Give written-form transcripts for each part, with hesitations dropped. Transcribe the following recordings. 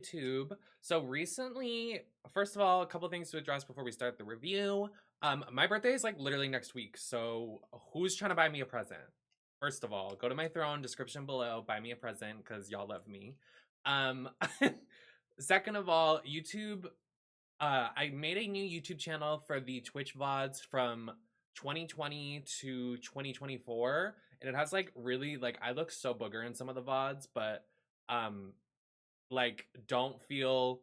YouTube. So recently, first of all, a couple things to address before we start the review. My birthday is like literally next week. So who's trying to buy me a present? First of all, go to my throne, description below, buy me a present because y'all love me. Um, Second of all, YouTube, I made a new YouTube channel for the Twitch VODs from 2020 to 2024. And it has like really like I look so booger in some of the VODs, but um like don't feel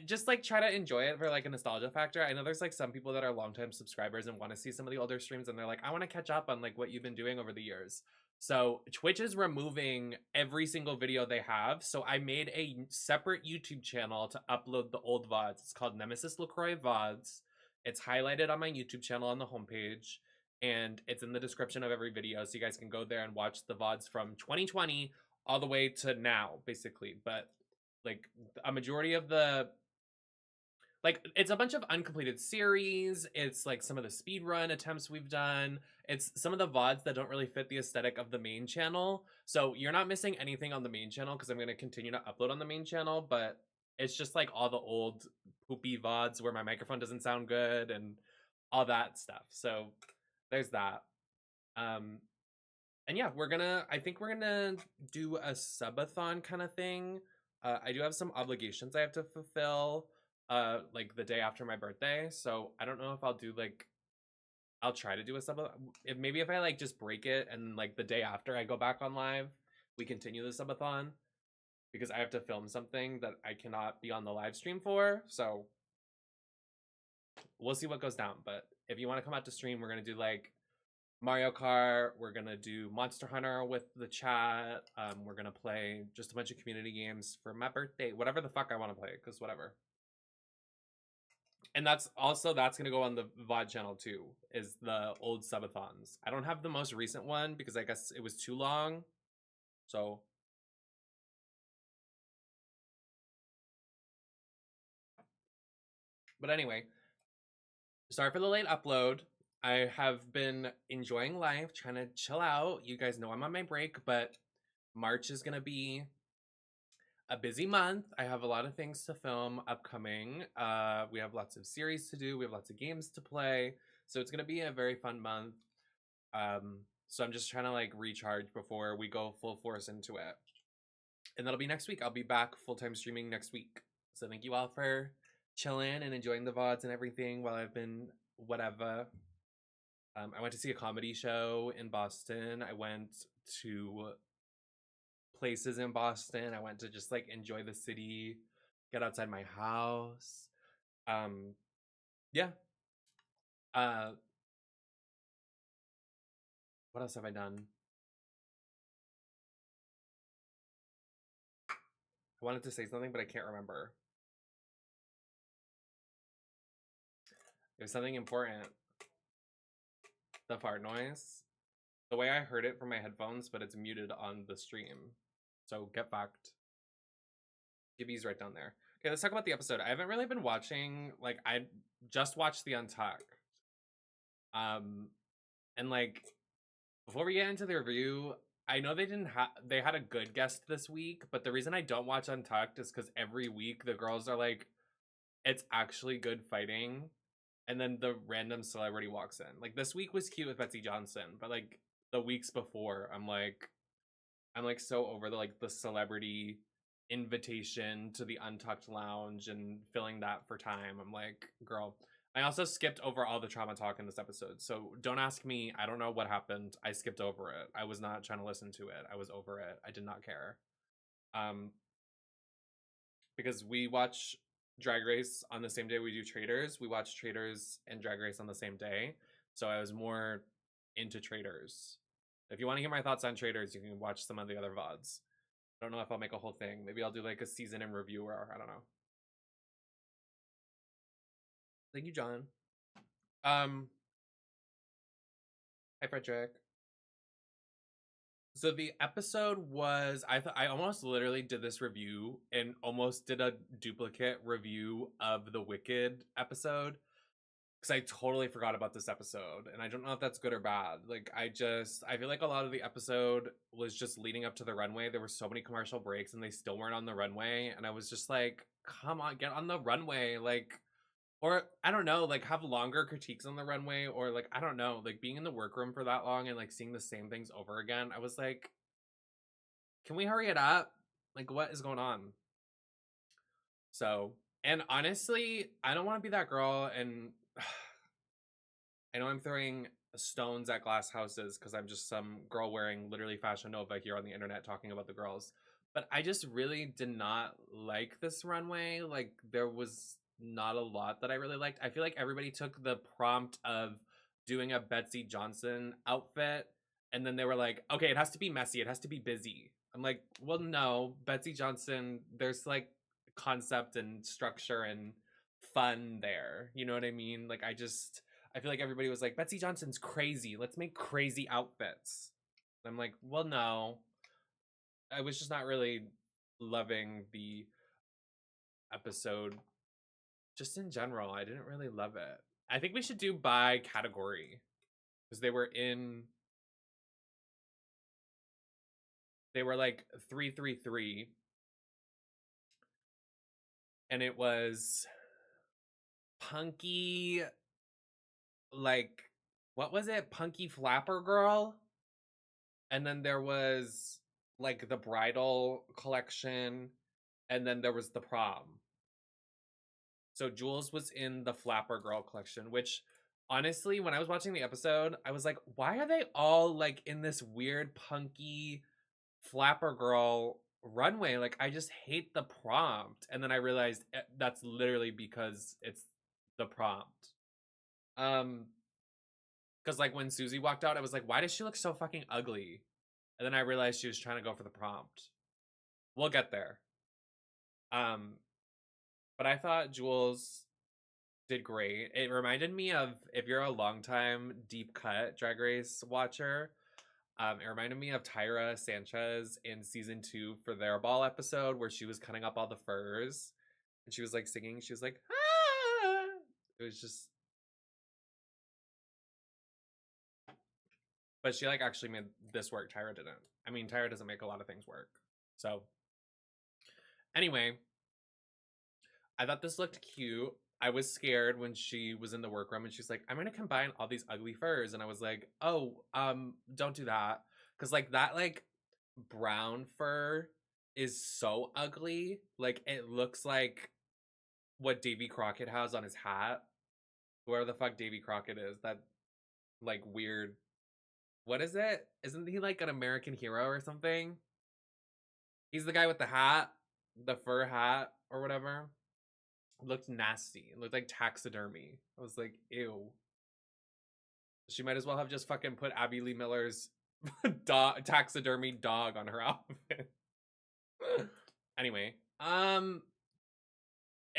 just like try to enjoy it for like a nostalgia factor. I know there's like some people that are longtime subscribers and want to see some of the older streams and they're like, I want to catch up on like what you've been doing over the years. So Twitch is removing every single video they have. So I made a separate YouTube channel to upload the old VODs. It's called NemesisLacroix Vods. It's highlighted on my YouTube channel on the homepage and it's in the description of every video. So you guys can go there and watch the VODs from 2020 all the way to now, basically. But like a majority of the like it's a bunch of uncompleted series. It's like some of the speed run attempts we've done. It's some of the VODs that don't really fit the aesthetic of the main channel. So you're not missing anything on the main channel because I'm going to continue to upload on the main channel, but it's just like all the old poopy VODs where my microphone doesn't sound good and all that stuff. So there's that. And yeah, I think we're gonna do a subathon kind of thing. I do have some obligations I have to fulfill, like the day after my birthday. So I don't know if I'll do like, I'll try to do a subathon. If I like just break it and like the day after I go back on live, we continue the subathon because I have to film something that I cannot be on the live stream for. So we'll see what goes down. But if you want to come out to stream, we're gonna do like Mario Kart. We're gonna do Monster Hunter with the chat. We're gonna play just a bunch of community games for my birthday, whatever the fuck I want to play, because whatever. And that's gonna go on the VOD channel too. Is the old subathons. I don't have the most recent one because I guess it was too long. So. But anyway, sorry for the late upload. I have been enjoying life, trying to chill out. You guys know I'm on my break, but March is gonna be a busy month. I have a lot of things to film upcoming. We have lots of series to do. We have lots of games to play. So it's gonna be a very fun month. So I'm just trying to like recharge before we go full force into it. And that'll be next week. I'll be back full-time streaming next week. So thank you all for chilling and enjoying the VODs and everything while I've been whatever. I went to see a comedy show in Boston. I went to places in Boston. I went to just like enjoy the city, get outside my house. Yeah. What else have I done? I wanted to say something, but I can't remember. It was something important. The fart noise. The way I heard it from my headphones, but it's muted on the stream. So get fucked. Gibby's right down there. Okay, let's talk about the episode. I haven't really been watching, like, I just watched the Untuck. And like, before we get into the review, I know they had a good guest this week, but the reason I don't watch Untucked is because every week the girls are like, it's actually good fighting. And then the random celebrity walks in. Like this week was cute with Betsy Johnson, but like the weeks before, I'm like so over the celebrity invitation to the Untucked Lounge and filling that for time. I'm like, girl. I also skipped over all the trauma talk in this episode. So don't ask me. I don't know what happened. I skipped over it. I was not trying to listen to it. I was over it. I did not care. Because we watch Drag Race on the same day we do Traitors. We watch Traitors and Drag Race on the same day. So I was more into Traitors. If you want to hear my thoughts on Traitors, you can watch some of the other VODs. I don't know if I'll make a whole thing. Maybe I'll do like a season in review or I don't know. Thank you, John. Hi, Frederick. So the episode was, I almost literally did this review and almost did a duplicate review of the Wicked episode. because I totally forgot about this episode, and I don't know if that's good or bad. Like, I feel like a lot of the episode was just leading up to the runway. There were so many commercial breaks, and they still weren't on the runway, and I was just like, come on, get on the runway, like, or I don't know, like have longer critiques on the runway, or like I don't know, like being in the workroom for that long and like seeing the same things over again. I was like, can we hurry it up? Like, what is going on? So, and honestly, I don't want to be that girl, and I know I'm throwing stones at glass houses because I'm just some girl wearing literally Fashion Nova here on the internet talking about the girls. But I just really did not like this runway. Like, there was not a lot that I really liked. I feel like everybody took the prompt of doing a Betsy Johnson outfit, and then they were like, okay, it has to be messy, it has to be busy. I'm like, well, no, Betsy Johnson, there's like concept and structure and fun there. You know what I mean? Like, I feel like everybody was like, Betsy Johnson's crazy. Let's make crazy outfits. And I'm like, well, no. I was just not really loving the episode just in general. I didn't really love it. I think we should do by category because they were like 333, and it was punky, like, what was it? Punky flapper girl. And then there was like the bridal collection, and then there was the prom. So Juwels was in the flapper girl collection, which honestly, when I was watching the episode, I was like, why are they all like in this weird punky flapper girl runway? Like, I just hate the prompt. And then I realized that's literally because it's the prompt. Because like when Susie walked out, I was like, why does she look so fucking ugly? And then I realized she was trying to go for the prompt. We'll get there. Um, but I thought Juwels did great. It reminded me of, if you're a longtime deep cut Drag Race watcher, it reminded me of Tyra Sanchez in season 2 for their ball episode where she was cutting up all the furs and she was like singing. She was like, ah! It was just, but she like actually made this work. Tyra didn't. I mean, Tyra doesn't make a lot of things work. So anyway, I thought this looked cute. I was scared when she was in the workroom and she's like, I'm gonna combine all these ugly furs. And I was like, oh, don't do that. Cause like that like brown fur is so ugly. Like it looks like what Davy Crockett has on his hat. Whoever the fuck Davy Crockett is, that like weird, what is it? Isn't he like an American hero or something? He's the guy with the hat, the fur hat or whatever. Looked nasty. It looked like taxidermy. I was like, ew. She might as well have just fucking put Abby Lee Miller's taxidermy dog on her outfit. Anyway,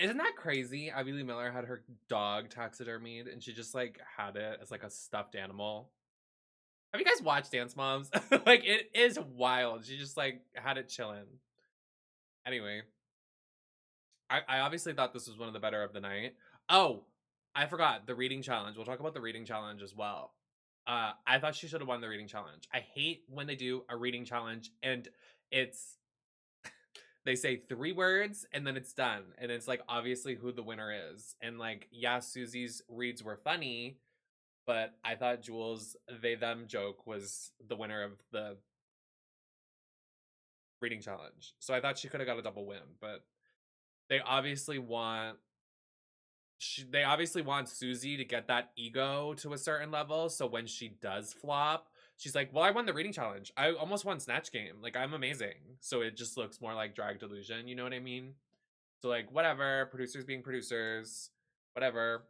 isn't that crazy? Abby Lee Miller had her dog taxidermied and she just like had it as like a stuffed animal. Have you guys watched Dance Moms? Like, it is wild. She just like had it chilling. Anyway, I obviously thought this was one of the better of the night. Oh, I forgot the reading challenge. We'll talk about the reading challenge as well. I thought she should have won the reading challenge. I hate when they do a reading challenge and it's they say 3 words and then it's done. And it's like obviously who the winner is. And like, yeah, Susie's reads were funny, but I thought Juwels' they them joke was the winner of the reading challenge. So I thought she could have got a double win, but they obviously want they obviously want Susie to get that ego to a certain level. So when she does flop, she's like, well, I won the reading challenge. I almost won Snatch Game. Like, I'm amazing. So it just looks more like drag delusion. You know what I mean? So like, whatever, producers being producers, whatever,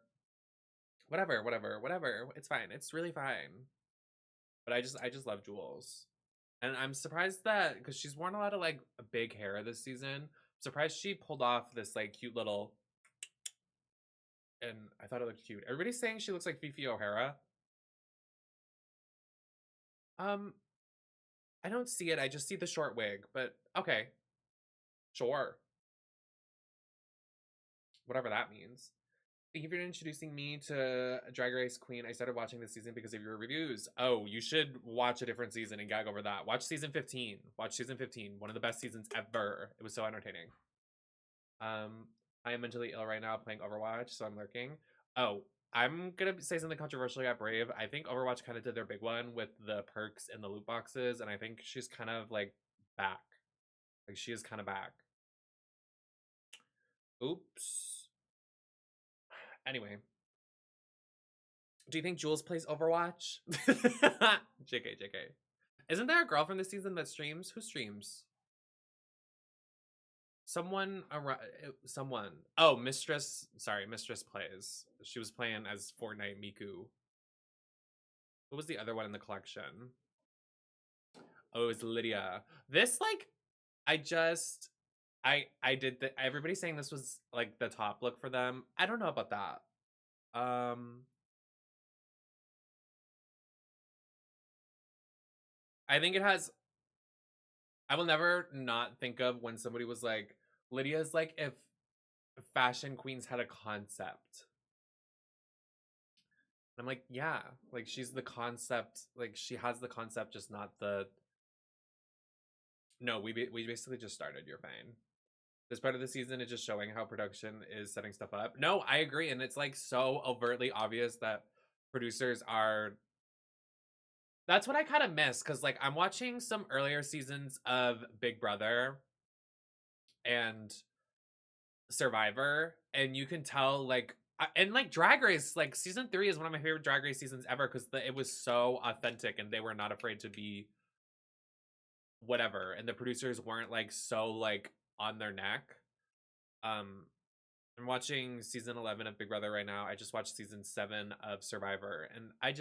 whatever. It's fine. It's really fine. But I just love Juwels. And I'm surprised that, because she's worn a lot of like big hair this season. I'm surprised she pulled off this like cute little, and I thought it looked cute. Everybody's saying she looks like Fifi O'Hara. Um, I don't see it. I just see the short wig, but okay. Sure. Whatever that means. Thank you for introducing me to Drag Race Queen. I started watching this season because of your reviews. Oh, you should watch a different season and gag over that. Watch season 15. Watch season 15. One of the best seasons ever. It was so entertaining. I am mentally ill right now playing Overwatch, so I'm lurking. Oh, I'm gonna say something controversial at Brave. I think Overwatch kind of did their big one with the perks and the loot boxes, and I think she's kind of like back. Like she is kind of back. Oops. Anyway, do you think Jules plays Overwatch? JK. Isn't there a girl from this season that streams? Who streams? Someone around. Someone. Oh, Mistress. Sorry, Mistress plays. She was playing as Fortnite Miku. What was the other one in the collection? Oh, it was Lydia. This like, I did the. Everybody's saying this was like the top look for them. I don't know about that. I think it has. I will never not think of when somebody was like, Lydia's like if fashion queens had a concept. I'm like, yeah, like she's the concept. Like she has the concept, just not the. No, we basically just started. You're fine. This part of the season is just showing how production is setting stuff up. No, I agree, and it's like so overtly obvious that producers are. That's what I kind of miss because like I'm watching some earlier seasons of Big Brother and Survivor, and you can tell like and like Drag Race, like season 3 is one of my favorite Drag Race seasons ever because it was so authentic and they were not afraid to be whatever, and the producers weren't like so like on their neck. Um, I'm watching season 11 of Big Brother right now. I just watched season 7 of Survivor, and I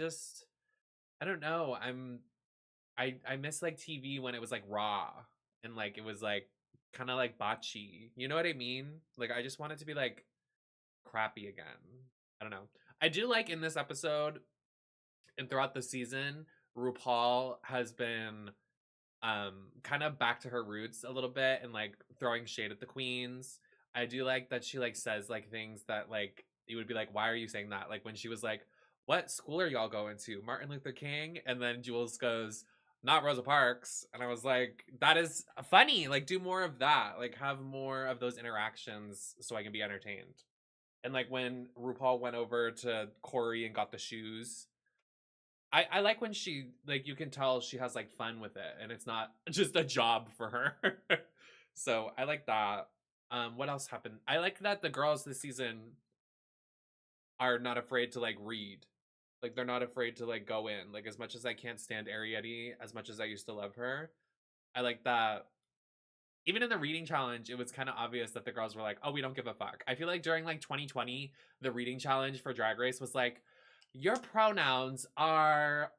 don't know. I miss like TV when it was like raw and like it was like kind of like botchy. You know what I mean? Like I just want it to be like crappy again. I don't know. I do like in this episode and throughout the season, RuPaul has been kind of back to her roots a little bit and like throwing shade at the queens. I do like that she like says like things that like you would be like, why are you saying that? Like when she was like, what school are y'all going to? Martin Luther King? And then Jules goes, not Rosa Parks. And I was like, that is funny. Like do more of that. Like have more of those interactions so I can be entertained. And like when RuPaul went over to Corey and got the shoes, I like when she like you can tell she has like fun with it and it's not just a job for her. So I like that. What else happened? I like that the girls this season are not afraid to like read. Like they're not afraid to like go in. Like as much as I can't stand Ariete, as much as I used to love her, I like that even in the reading challenge, it was kind of obvious that the girls were like, oh, we don't give a fuck. I feel like during like 2020, the reading challenge for Drag Race was like, your pronouns are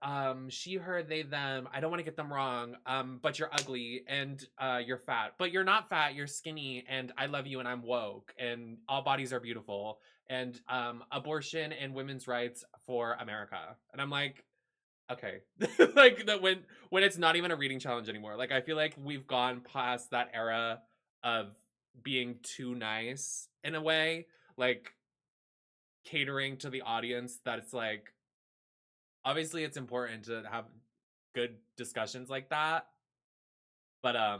she, her, they, them. I don't want to get them wrong. But you're ugly and you're fat. But you're not fat, you're skinny, and I love you and I'm woke and all bodies are beautiful. And abortion and women's rights for America. And I'm like, okay. Like that when it's not even a reading challenge anymore. Like I feel like we've gone past that era of being too nice in a way, like catering to the audience that it's like obviously it's important to have good discussions like that. But I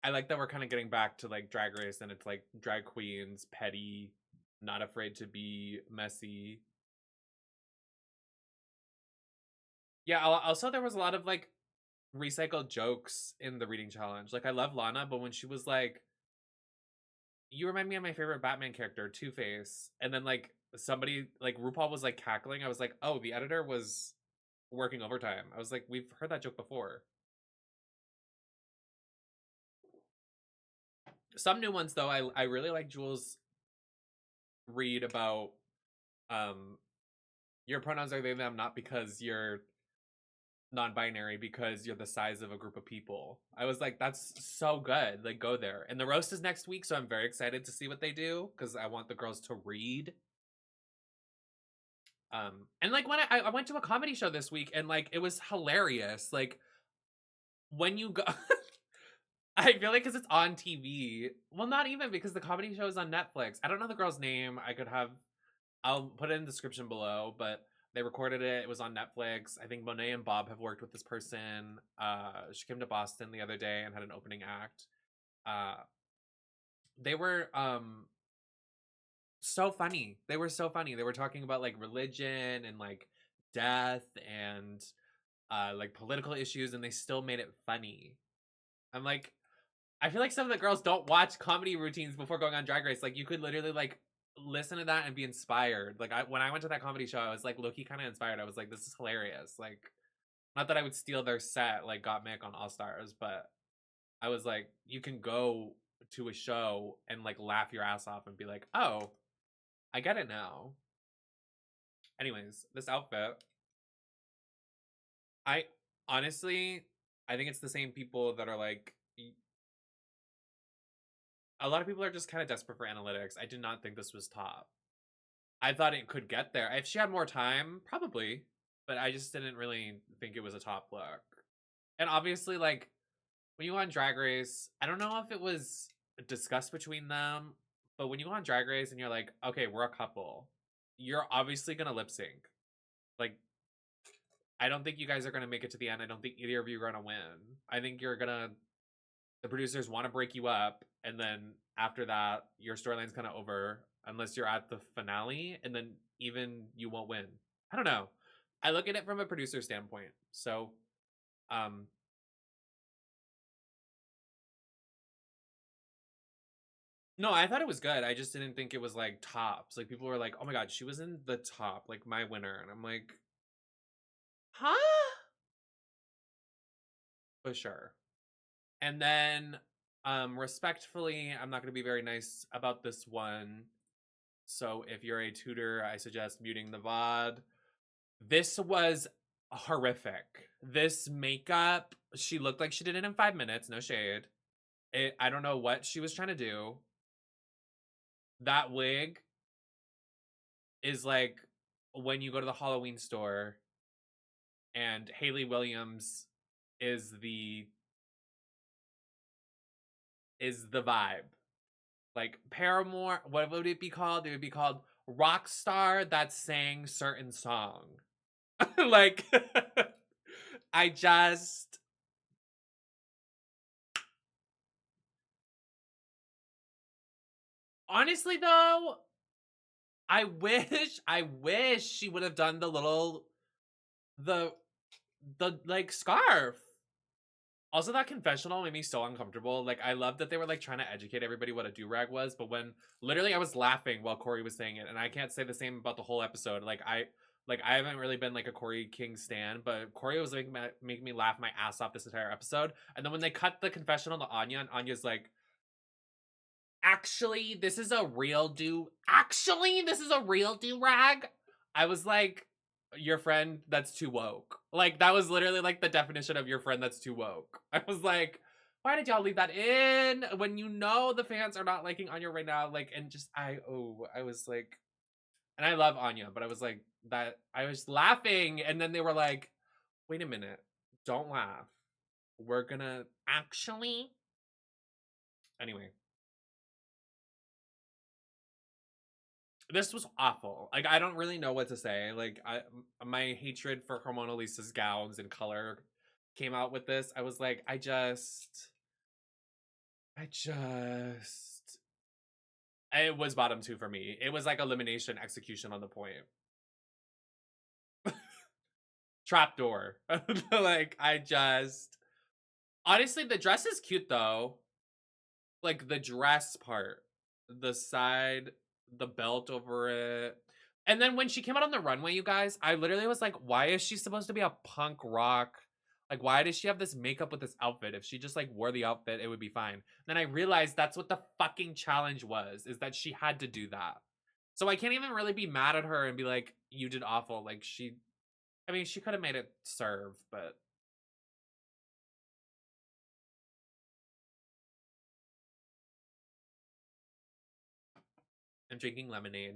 like that we're kind of getting back to like drag race and it's like drag queens, petty, not afraid to be messy. Yeah, also there was a lot of like recycled jokes in the reading challenge. Like I love Lana, but when she was like, "You remind me of my favorite Batman character, Two Face," and then like somebody like RuPaul was like cackling, I was like, "Oh, the editor was working overtime." I was like, "We've heard that joke before." Some new ones though, I really like Jules read about um your pronouns are they them not because you're non-binary because you're the size of a group of people. I was like, that's so good. Like, go there. And the roast is next week, so I'm very excited to see what they do because I want the girls to read. And like when I went to a comedy show this week and like it was hilarious. Like when you go I feel like because it's on TV. Well, not even because the comedy show is on Netflix. I don't know the girl's name. I'll put it in the description below, but they recorded it. It was on Netflix. I think Monet and Bob have worked with this person. She came to Boston the other day and had an opening act. Uh, they were so funny. They were so funny. They were talking about like religion and like death and like political issues, and they still made it funny. I'm like, I feel like some of the girls don't watch comedy routines before going on Drag Race. Like, you could literally like listen to that and be inspired. Like, when I went to that comedy show, I was like low key kind of inspired. I was like, this is hilarious. Like, not that I would steal their set like Got Mick on All Stars, but I was like, you can go to a show and like laugh your ass off and be like, oh, I get it now. Anyways, this outfit, I honestly, I think it's the same people that are like, a lot of people are just kind of desperate for analytics. I did not think this was top. I thought it could get there. If she had more time, probably. But I just didn't really think it was a top look. And obviously, like, when you go on Drag Race, I don't know if it was discussed between them, but when you go on Drag Race and you're like, okay, we're a couple, you're obviously gonna lip sync. Like, I don't think you guys are gonna make it to the end. I don't think either of you are gonna win. I think the producers want to break you up, and then after that, your storyline's kind of over unless you're at the finale, and then even you won't win. I don't know. I look at it from a producer standpoint. So, um, no, I thought it was good. I just didn't think it was like tops. Like people were like, "Oh my god, she was in the top, like my winner," and I'm like, "Huh?" For sure. And then, respectfully, I'm not going to be very nice about this one. So if you're a tutor, I suggest muting the VOD. This was horrific. This makeup, she looked like she did it in 5 minutes. No shade. I don't know what she was trying to do. That wig is like when you go to the Halloween store and Hayley Williams is the vibe. Like Paramore, what would it be called? It would be called rock star that sang certain song. Like I just honestly though, I wish she would have done the the like scarf. Also, that confessional made me so uncomfortable. Like, I love that they were like trying to educate everybody what a do rag was, but when literally I was laughing while Corey was saying it, and I can't say the same about the whole episode. Like I haven't really been like a Corey King stan, but Corey was making me laugh my ass off this entire episode. And then when they cut the confessional to Anya, and Anya's like, actually, this is a real do. Actually, this is a real do rag. I was like, your friend that's too woke. Like that was literally like the definition of your friend that's too woke. I was like, why did y'all leave that in when you know the fans are not liking Anya right now? Like, and just I was like, and I love Anya, but I was like that. I was laughing, and then they were like, wait a minute, don't laugh. We're gonna actually. Anyway, this was awful. Like I don't really know what to say. Like my hatred for Mona Lisa's gowns and color came out with this. I was like, I just it was bottom two for me. It was like elimination execution on the point. Trapdoor. Like I just honestly the dress is cute though. Like the dress part, the side, the belt over it. And then when she came out on the runway, you guys, I literally was like, why is she supposed to be a punk rock? Like, why does she have this makeup with this outfit? If she just like wore the outfit, it would be fine. Then I realized that's what the fucking challenge was, is that she had to do that. So I can't even really be mad at her and be like, you did awful. Like I mean, she could have made it serve, but I'm drinking lemonade.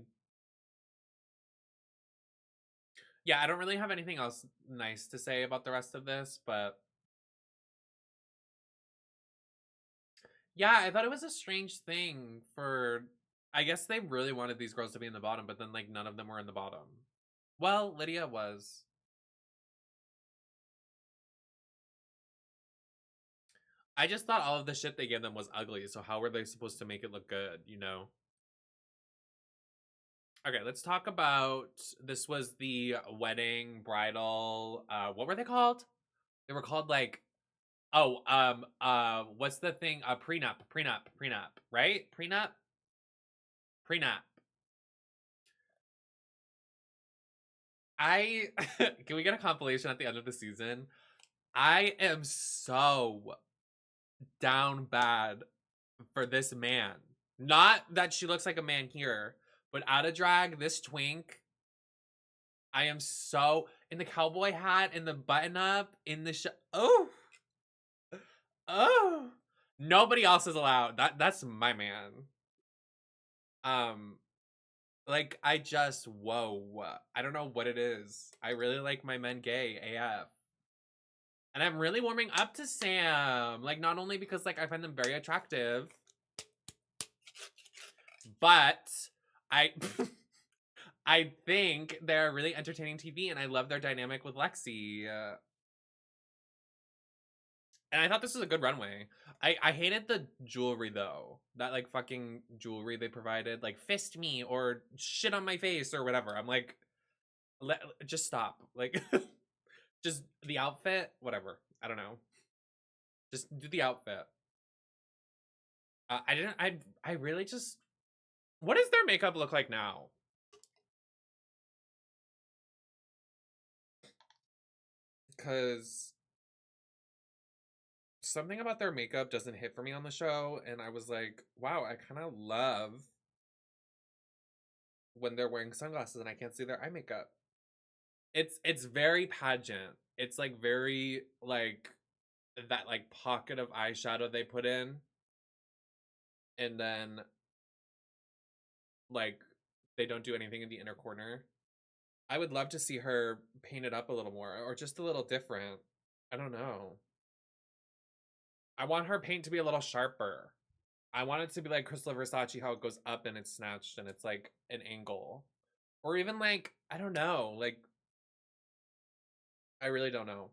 Yeah, I don't really have anything else nice to say about the rest of this, but Yeah, I thought it was a strange thing for. I guess they really wanted these girls to be in the bottom, but then like none of them were in the bottom. Well, Lydia was. I just thought all of the shit they gave them was ugly, so how were they supposed to make it look good, you know? Okay, let's talk about this was the wedding, bridal, what were they called? They were called like what's the thing? Prenup, right? Prenup. I can we get a compilation at the end of the season? I am so down bad for this man. Not that she looks like a man here, but out of drag, this twink. I am so in the cowboy hat, in the button up, in the oh, oh. Nobody else is allowed. That's my man. Um, like I just whoa. I don't know what it is. I really like my men gay AF. And I'm really warming up to Sam. Like not only because like I find them very attractive, but I I think they're really entertaining TV and I love their dynamic with Lexi. And I thought this was a good runway. I hated the jewelry though. That like fucking jewelry they provided, like fist me or shit on my face or whatever. I'm like, just stop. Like, just the outfit, whatever. I don't know. Just do the outfit. I didn't. I really just. What does their makeup look like now? Because something about their makeup doesn't hit for me on the show, and I was like, wow, I kind of love when they're wearing sunglasses and I can't see their eye makeup. It's very pageant. It's like very like that like pocket of eyeshadow they put in, and then like they don't do anything in the inner corner. I would love to see her paint it up a little more or just a little different. I don't know. I want her paint to be a little sharper. I want it to be like Crystal Versace, how it goes up and it's snatched and it's like an angle. Or even like, I don't know. Like, I really don't know.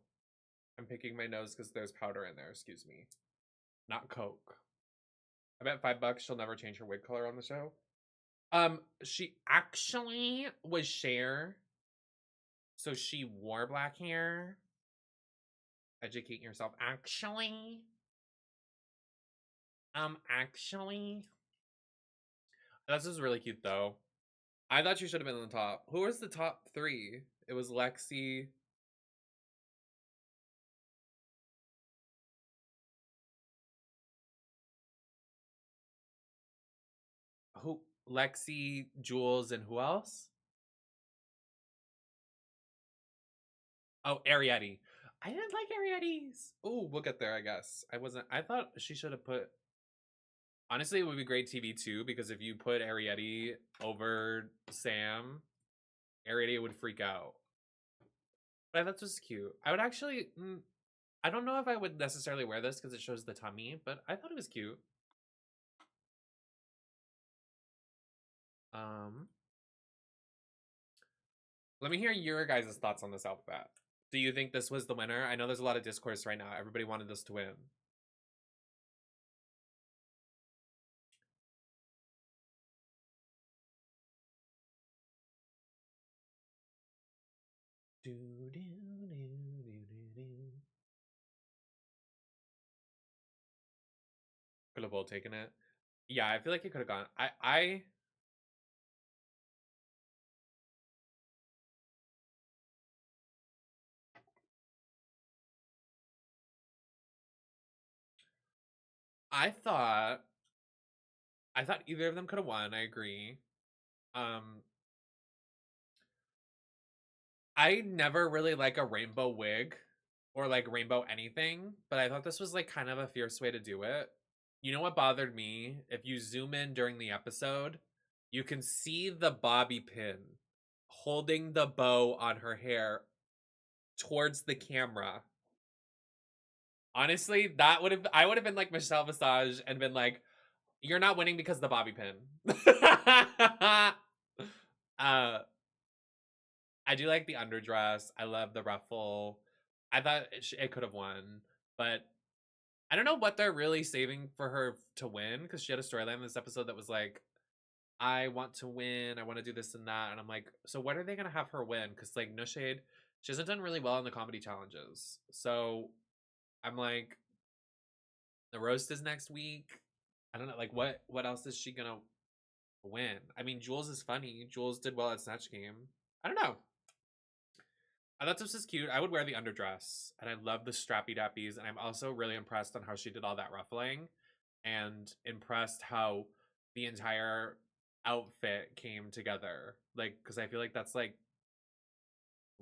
I'm picking my nose because there's powder in there. Excuse me. Not Coke. I bet $5 she'll never change her wig color on the show. She actually was Cher. So she wore black hair. Educate yourself. Actually. This is really cute though. I thought she should have been on the top. Who was the top three? It was Lexi. Who? Lexi, Juwels, and who else? Oh, Ariete. I didn't like Ariete's. Oh, we'll get there, I guess. I thought she should have put. Honestly, it would be great TV too, because if you put Ariete over Sam, Ariete would freak out. But I thought this was cute. I would actually. I don't know if I would necessarily wear this because it shows the tummy, but I thought it was cute. Um, Let me hear your guys' thoughts on this outfit. Do you think this was the winner? I know there's a lot of discourse right now. Everybody wanted this to win. Could have both taken it. Yeah, I feel like it could have gone. I thought either of them could have won. I agree. Um, I never really like a rainbow wig or like rainbow anything, but I thought this was like kind of a fierce way to do it. You know what bothered me? If you zoom in during the episode, you can see the bobby pin holding the bow on her hair towards the camera Honestly, I would have been like Michelle Visage and been like, you're not winning because of the bobby pin. uh I do like the underdress. I love the ruffle. I thought it could have won, but I don't know what they're really saving for her to win, because she had a storyline in this episode that was like, I want to win, I want to do this and that, and I'm like, so what are they gonna have her win? Because like, no shade, she hasn't done really well in the comedy challenges. So I'm like, the roast is next week. I don't know, like what else is she gonna win? I mean, Juwels is funny. Juwels did well at Snatch Game. I don't know. I thought this was cute. I would wear the underdress, and I love the strappy dappies. And I'm also really impressed on how she did all that ruffling, and impressed how the entire outfit came together. Like, because I feel like that's like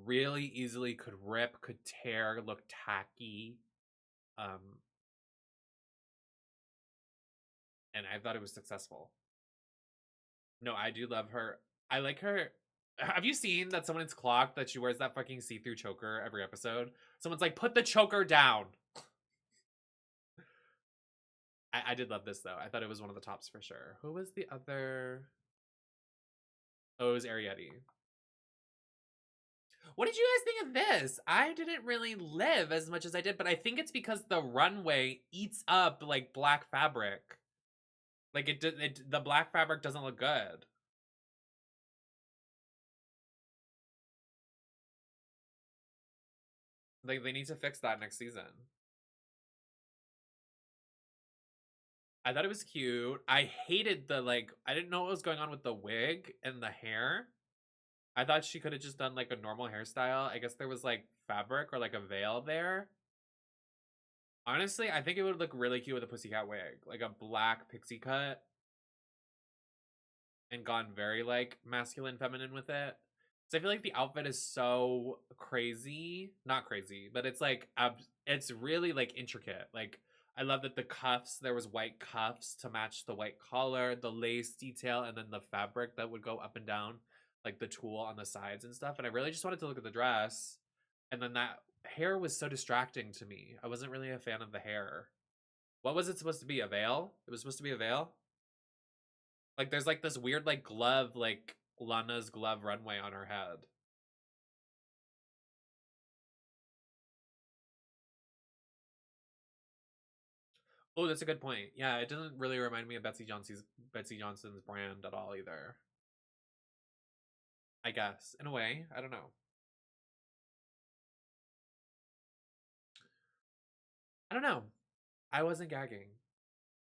really easily could rip, could tear, look tacky. Um, and I thought it was successful. No, I do love her. I like her. Have you seen that someone's clocked that she wears that fucking see-through choker every episode? Someone's like, put the choker down. I did love this though. I thought it was one of the tops for sure. Who was the other? Oh, it was Arietti. What did you guys think of this? I didn't really live as much as I did, but I think it's because the runway eats up like black fabric. Like the black fabric doesn't look good. Like they need to fix that next season. I thought it was cute. I hated the like, I didn't know what was going on with the wig and the hair. I thought she could have just done like a normal hairstyle. I guess there was like fabric or like a veil there. Honestly, I think it would look really cute with a pussycat wig, like a black pixie cut, and gone very like masculine feminine with it. So I feel like the outfit is so crazy, not crazy, but it's like it's really like intricate. Like I love that the cuffs, there was white cuffs to match the white collar, the lace detail, and then the fabric that would go up and down, like the tulle on the sides and stuff. And I really just wanted to look at the dress. And then that hair was so distracting to me. I wasn't really a fan of the hair. What was it supposed to be? A veil? It was supposed to be a veil? Like there's like this weird like glove, like Lana's glove runway on her head. Oh, that's a good point. Yeah, it doesn't really remind me of Betsy Johnson's brand at all either. I guess. In a way. I don't know. I don't know. I wasn't gagging.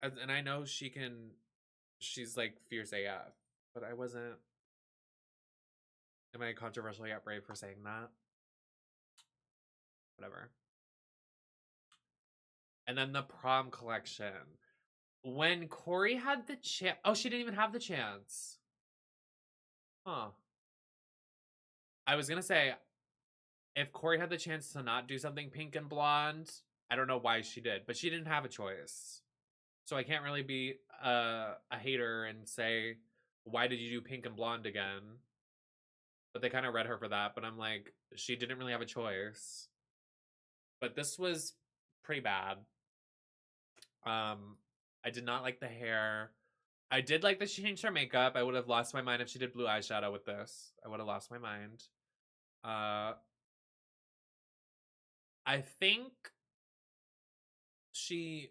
And I know she's like fierce AF, but I wasn't. Am I controversial yet brave for saying that? Whatever. And then the prom collection. When Corey had the chance. Oh, she didn't even have the chance. Huh. I was gonna say, if Corey had the chance to not do something pink and blonde, I don't know why she did, but she didn't have a choice. So I can't really be a hater and say, why did you do pink and blonde again? But they kind of read her for that. But I'm like, she didn't really have a choice. But this was pretty bad. I did not like the hair. I did like that she changed her makeup. I would have lost my mind if she did blue eyeshadow with this. I would have lost my mind. Uh, I think she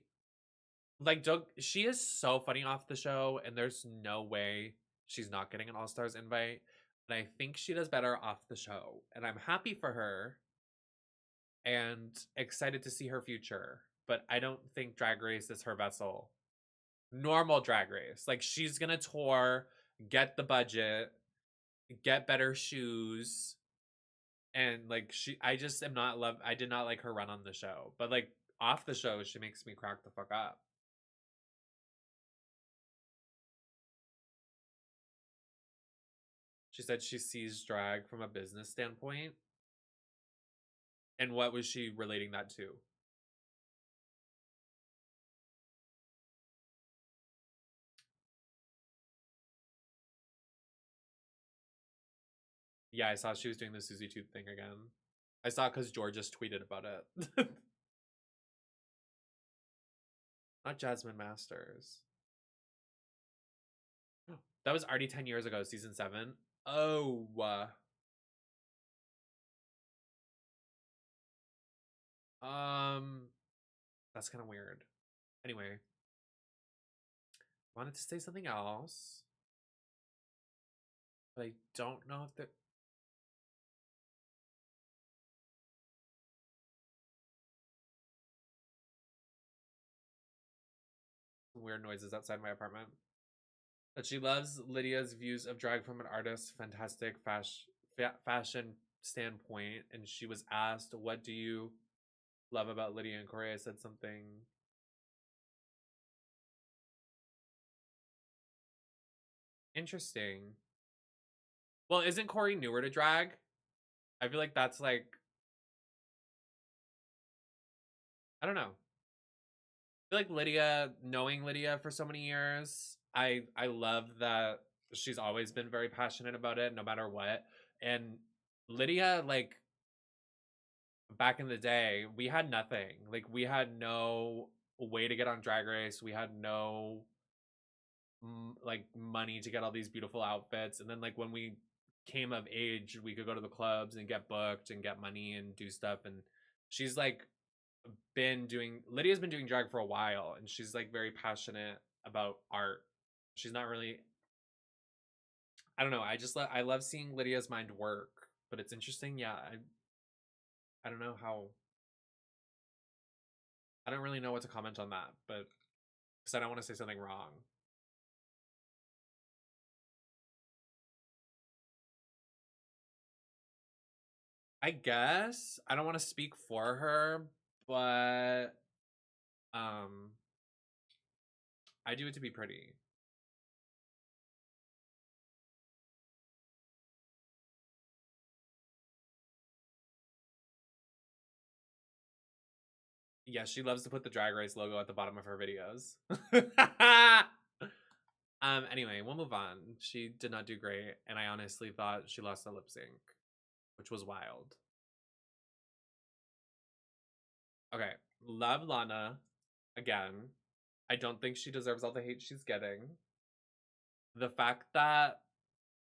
like Doug. She is so funny off the show, and there's no way she's not getting an All Stars invite. And I think she does better off the show, and I'm happy for her and excited to see her future. But I don't think Drag Race is her vessel. Normal Drag Race, like she's gonna tour, get the budget, get better shoes, and like I just am not love. I did not like her run on the show, but like off the show, she makes me crack the fuck up. She said she sees drag from a business standpoint. And what was she relating that to? Yeah, I saw she was doing the Susie Tube thing again. I saw because George just tweeted about it. Not Jasmine Masters. That was already 10 years ago, season 7. Oh. That's kind of weird. Anyway, wanted to say something else, but I don't know if that. Weird noises outside my apartment. That she loves Lydia's views of drag from an artist's fantastic fashion standpoint, and she was asked, "What do you love about Lydia and Corey?" I said something. Interesting. Well, isn't Corey newer to drag? I feel like that's like, I don't know. I feel like Lydia, knowing Lydia for so many years, I love that she's always been very passionate about it, no matter what. And Lydia, like back in the day, we had nothing. Like we had no way to get on Drag Race. We had no like money to get all these beautiful outfits. And then like when we came of age, we could go to the clubs and get booked and get money and do stuff. And she's like Lydia's been doing drag for a while, and she's like very passionate about art. She's not really, I don't know, I love seeing Lydia's mind work, but it's interesting. Yeah, I don't know how, I don't really know what to comment on that, but because I don't want to say something wrong. I guess I don't want to speak for her, but I do it to be pretty. Yeah, she loves to put the Drag Race logo at the bottom of her videos. Anyway, we'll move on. She did not do great, and I honestly thought she lost the lip sync, which was wild. Okay, love Lana again. I don't think she deserves all the hate she's getting. The fact that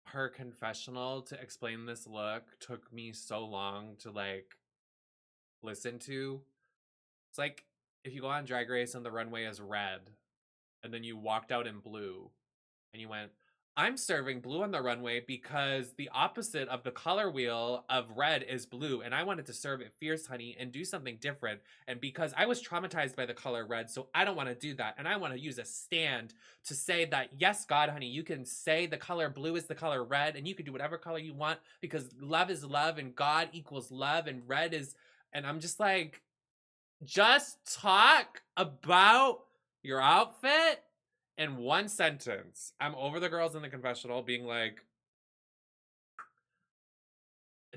her confessional to explain this look took me so long to like listen to. It's like if you go on Drag Race and the runway is red and then you walked out in blue and you went, I'm serving blue on the runway because the opposite of the color wheel of red is blue, and I wanted to serve it fierce, honey, and do something different. And because I was traumatized by the color red, so I don't want to do that. And I want to use a stand to say that, yes, God, honey, you can say the color blue is the color red, and you can do whatever color you want because love is love, and God equals love, and red is. And I'm just like, just talk about your outfit in one sentence. I'm over the girls in the confessional being like,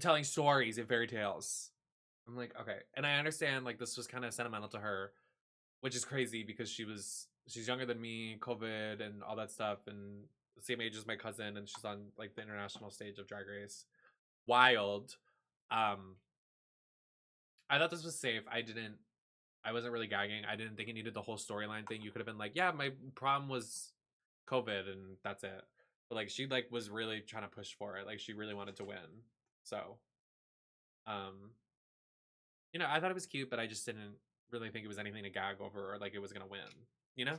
telling stories and fairy tales. I'm like, okay. And I understand like this was kind of sentimental to her, which is crazy because she's younger than me, COVID and all that stuff, and the same age as my cousin, and she's on like the international stage of Drag Race. Wild. I thought this was safe. I wasn't really gagging. I didn't think it needed the whole storyline thing. You could have been like, yeah, my prom was COVID and that's it. But like she like was really trying to push for it. Like she really wanted to win. So um I thought it was cute, but I just didn't really think it was anything to gag over or like it was gonna win, you know?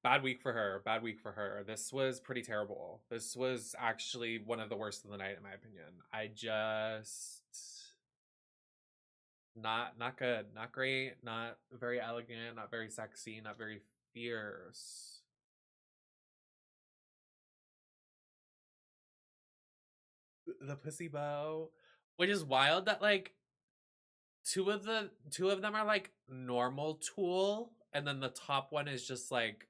Bad week for her. Bad week for her. This was pretty terrible. This was actually one of the worst of the night in my opinion. I just not good, not great, not very elegant, not very sexy, not very fierce. The pussy bow, which is wild that like two of them are like normal tulle, and then the top one is just like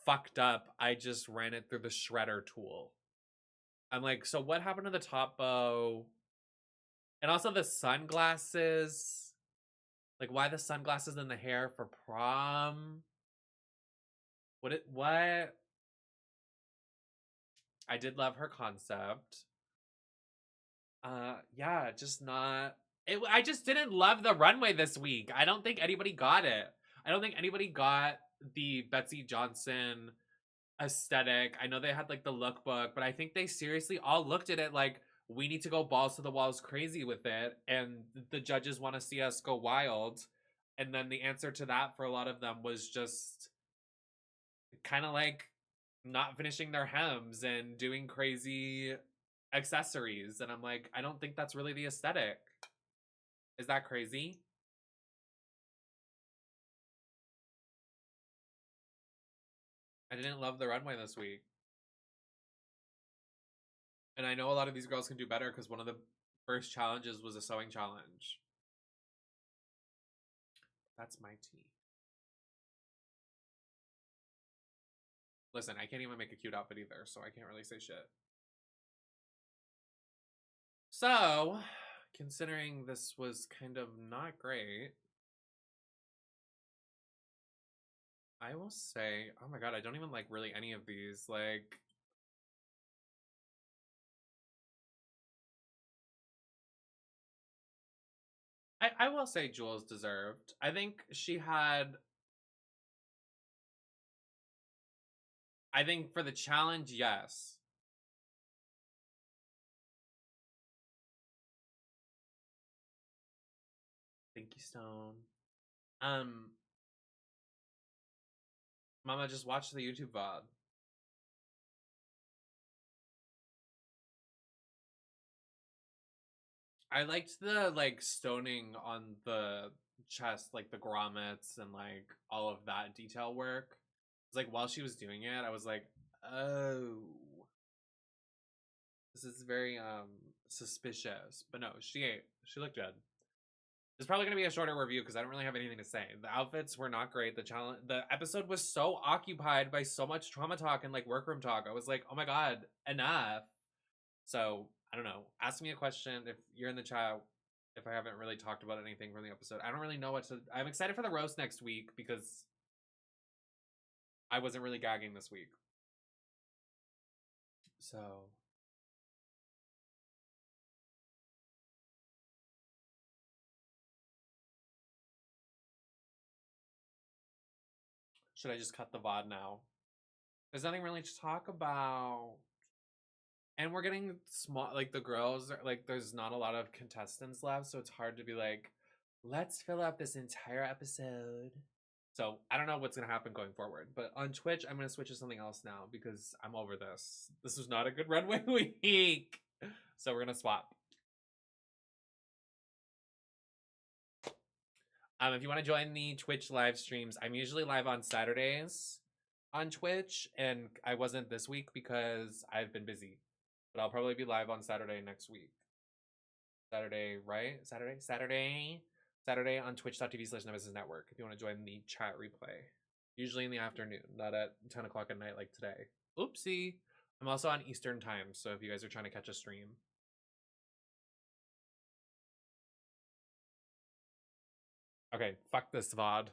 fucked up. I just ran it through the shredder tulle. I'm like, so what happened to the top bow? And also the sunglasses. Like, why the sunglasses in the hair for prom? What? I did love her concept. Yeah, just not. I just didn't love the runway this week. I don't think anybody got it. I don't think anybody got the Betsy Johnson aesthetic. I know they had like the lookbook, but I think they seriously all looked at it like we need to go balls to the walls crazy with it, and the judges want to see us go wild. And then the answer to that for a lot of them was just kind of like not finishing their hems and doing crazy accessories. And I'm like, I don't think that's really the aesthetic. Is that crazy? I didn't love the runway this week. And I know a lot of these girls can do better because one of the first challenges was a sewing challenge. That's my tea. Listen, I can't even make a cute outfit either, so I can't really say shit. So, considering this was kind of not great, I will say, oh my god, I don't even like really any of these. Like, I will say Juwels deserved. I think she had. I think for the challenge, yes. Thank you, Stone. Mama, just watch the YouTube VOD. I liked the like stoning on the chest, like the grommets and like all of that detail work. It's like while she was doing it, I was like, oh, this is very suspicious. But no, she ate. She looked good. It's probably gonna be a shorter review because I don't really have anything to say. The outfits were not great. The episode was so occupied by so much trauma talk and like workroom talk. I was like, oh my god, enough. So I don't know. Ask me a question if you're in the chat. If I haven't really talked about anything from the episode, I don't really know what to. I'm excited for the roast next week because I wasn't really gagging this week. So should I just cut the VOD now? There's nothing really to talk about. And we're getting small, like the girls are like, there's not a lot of contestants left, so it's hard to be like, let's fill up this entire episode. So I don't know what's gonna happen going forward, but on Twitch, I'm gonna switch to something else now because I'm over this. This was not a good runway week, so we're gonna swap. If you want to join the Twitch live streams, I'm usually live on Saturdays on Twitch, and I wasn't this week because I've been busy. But I'll probably be live on Saturday next week. Saturday, right? Saturday on twitch.tv/nemesisnetwork if you want to join the chat replay. Usually in the afternoon, not at 10 o'clock at night like today. Oopsie. I'm also on Eastern time, so if you guys are trying to catch a stream. Okay, fuck this VOD.